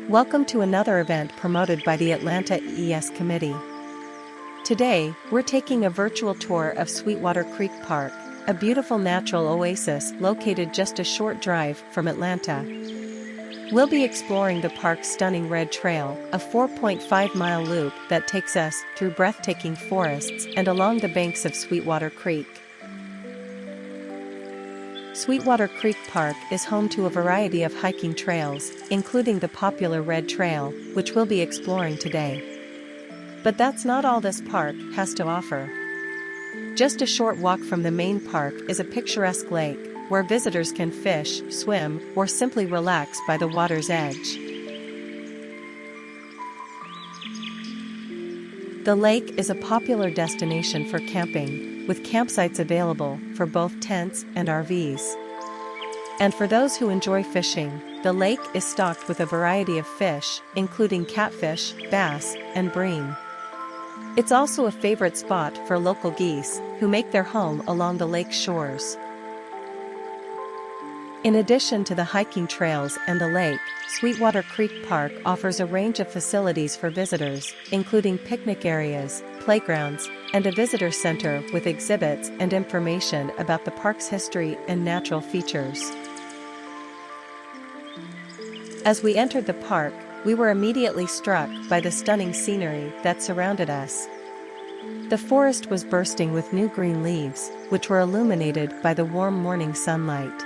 Welcome to another event promoted by the Atlanta EES committee. Today, we're taking a virtual tour of Sweetwater Creek Park, a beautiful natural oasis located just a short drive from Atlanta. We'll be exploring the park's stunning Red Trail, a 4.5-mile loop that takes us through breathtaking forests and along the banks of Sweetwater Creek. Sweetwater Creek Park is home to a variety of hiking trails, including the popular Red Trail, which we'll be exploring today. But that's not all this park has to offer. Just a short walk from the main park is a picturesque lake, where visitors can fish, swim, or simply relax by the water's edge. The lake is a popular destination for camping, with campsites available for both tents and RVs. And for those who enjoy fishing, the lake is stocked with a variety of fish, including catfish, bass, and bream. It's also a favorite spot for local geese, who make their home along the lake's shores. In addition to the hiking trails and the lake, Sweetwater Creek Park offers a range of facilities for visitors, including picnic areas, playgrounds, and a visitor center with exhibits and information about the park's history and natural features. As we entered the park, we were immediately struck by the stunning scenery that surrounded us. The forest was bursting with new green leaves, which were illuminated by the warm morning sunlight.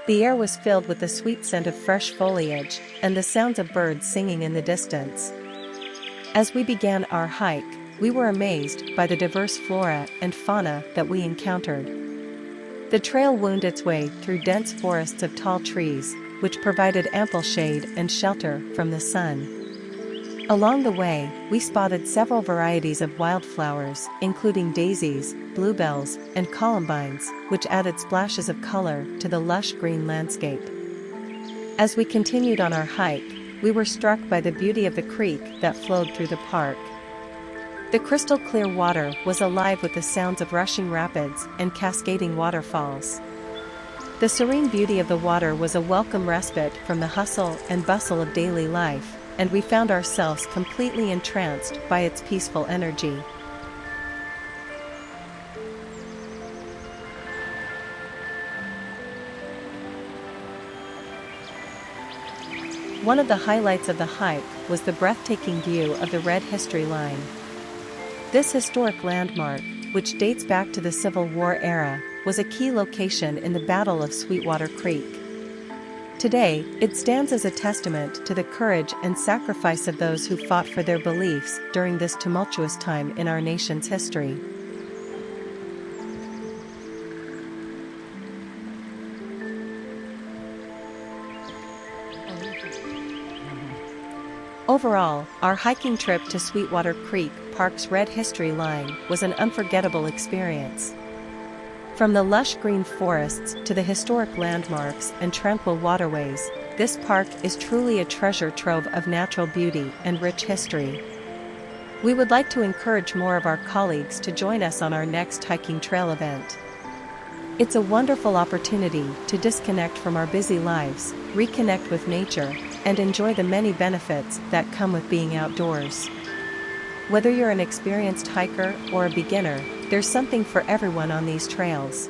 The air was filled with the sweet scent of fresh foliage and the sounds of birds singing in the distance. As we began our hike, we were amazed by the diverse flora and fauna that we encountered. The trail wound its way through dense forests of tall trees, which provided ample shade and shelter from the sun. Along the way, we spotted several varieties of wildflowers, including daisies, bluebells, and columbines, which added splashes of color to the lush green landscape. As we continued on our hike, we were struck by the beauty of the creek that flowed through the park. The crystal clear water was alive with the sounds of rushing rapids and cascading waterfalls. The serene beauty of the water was a welcome respite from the hustle and bustle of daily life, and we found ourselves completely entranced by its peaceful energy. One of the highlights of the hike was the breathtaking view of the Red History Line. This historic landmark, which dates back to the Civil War era, was a key location in the Battle of Sweetwater Creek. Today, it stands as a testament to the courage and sacrifice of those who fought for their beliefs during this tumultuous time in our nation's history. Overall, our hiking trip to Sweetwater Creek Park's Red History Line was an unforgettable experience. From the lush green forests to the historic landmarks and tranquil waterways, this park is truly a treasure trove of natural beauty and rich history. We would like to encourage more of our colleagues to join us on our next hiking trail event. It's a wonderful opportunity to disconnect from our busy lives, reconnect with nature, and enjoy the many benefits that come with being outdoors. Whether you're an experienced hiker or a beginner, there's something for everyone on these trails.